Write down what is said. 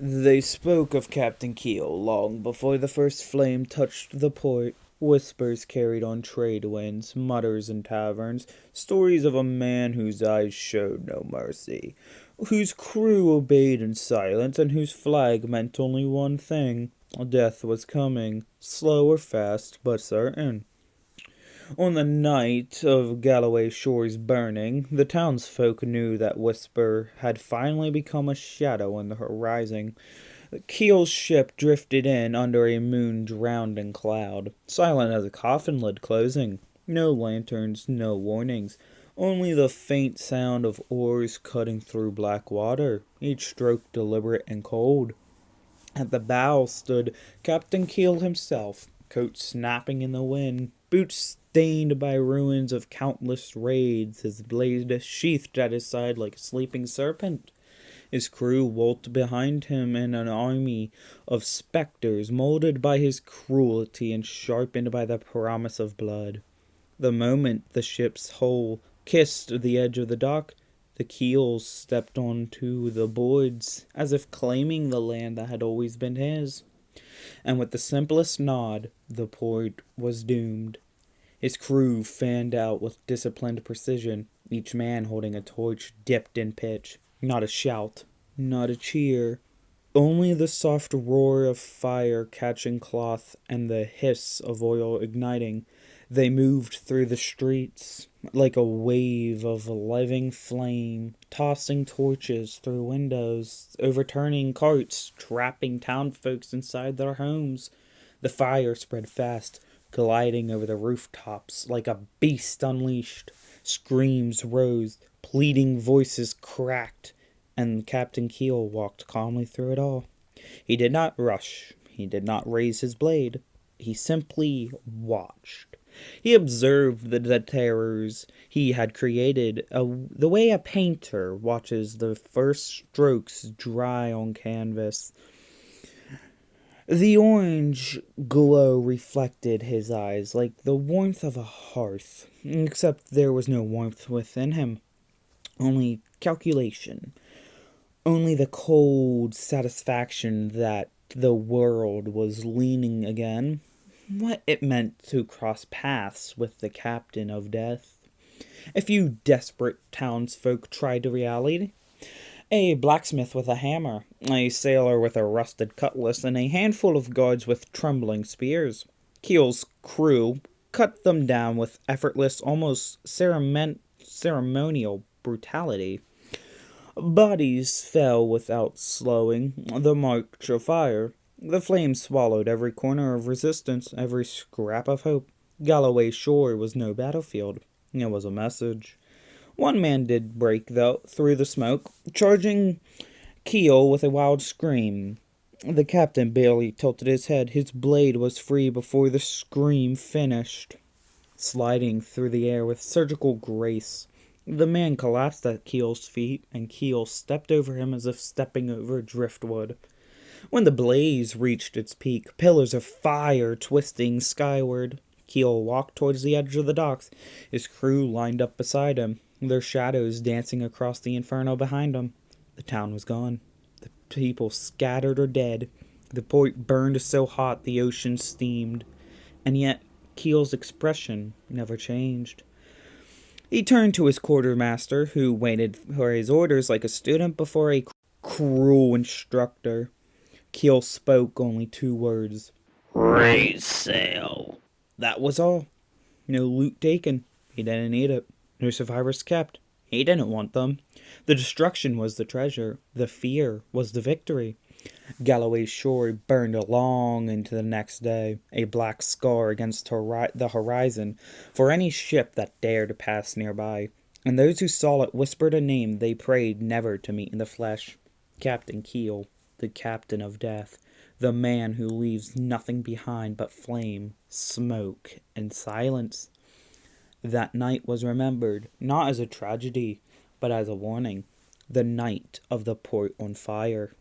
They spoke of Captain Keel long before the first flame touched the port. Whispers carried on trade winds, mutters in taverns, stories of a man whose eyes showed no mercy, whose crew obeyed in silence, and whose flag meant only one thing. Death was coming, slow or fast, but certain. On the night of Galloway Shore's burning, the townsfolk knew that Whisper had finally become a shadow on the horizon. Keel's ship drifted in under a moon drowned in cloud, silent as a coffin lid closing. No lanterns, no warnings, only the faint sound of oars cutting through black water, each stroke deliberate and cold. At the bow stood Captain Keel himself, coat snapping in the wind, boots stained by ruins of countless raids, his blade sheathed at his side like a sleeping serpent. His crew walked behind him in an army of spectres molded by his cruelty and sharpened by the promise of blood. The moment the ship's hull kissed the edge of the dock, the keels stepped onto the boards, as if claiming the land that had always been his. And with the simplest nod, the port was doomed. His crew fanned out with disciplined precision, each man holding a torch dipped in pitch. Not a shout, not a cheer, only the soft roar of fire catching cloth and the hiss of oil igniting. They moved through the streets like a wave of living flame, tossing torches through windows, overturning carts, trapping townfolks inside their homes. The fire spread fast, gliding over the rooftops like a beast unleashed. Screams rose, pleading voices cracked, and Captain Keel walked calmly through it all. He did not rush, he did not raise his blade, he simply watched. He observed the terrors he had created, the way a painter watches the first strokes dry on canvas. The orange glow reflected his eyes like the warmth of a hearth, except there was no warmth within him, only calculation, only the cold satisfaction that the world was leaning again. What it meant to cross paths with the captain of death. A few desperate townsfolk tried to reality. A blacksmith with a hammer, a sailor with a rusted cutlass, and a handful of guards with trembling spears. Keel's crew cut them down with effortless, almost ceremonial brutality. Bodies fell without slowing the march of fire. The flames swallowed every corner of resistance, every scrap of hope. Galloway Shore was no battlefield. It was a message. One man did break, though, through the smoke, charging Keel with a wild scream. The captain barely tilted his head. His blade was free before the scream finished. Sliding through the air with surgical grace, the man collapsed at Keel's feet, and Keel stepped over him as if stepping over driftwood. When the blaze reached its peak, pillars of fire twisting skyward, Keel walked towards the edge of the docks, his crew lined up beside him, their shadows dancing across the inferno behind him. The town was gone. The people scattered or dead. The port burned so hot the ocean steamed. And yet, Keel's expression never changed. He turned to his quartermaster, who waited for his orders like a student before a cruel instructor. Keel spoke only two words. "Raise sail." That was all. No loot taken. He didn't need it. No survivors kept. He didn't want them. The destruction was the treasure. The fear was the victory. Galloway Shore burned long into the next day, a black scar against the horizon for any ship that dared to pass nearby. And those who saw it whispered a name they prayed never to meet in the flesh. Captain Keel, the captain of death, the man who leaves nothing behind but flame, smoke, and silence. That night was remembered, not as a tragedy, but as a warning. The night of the port on fire.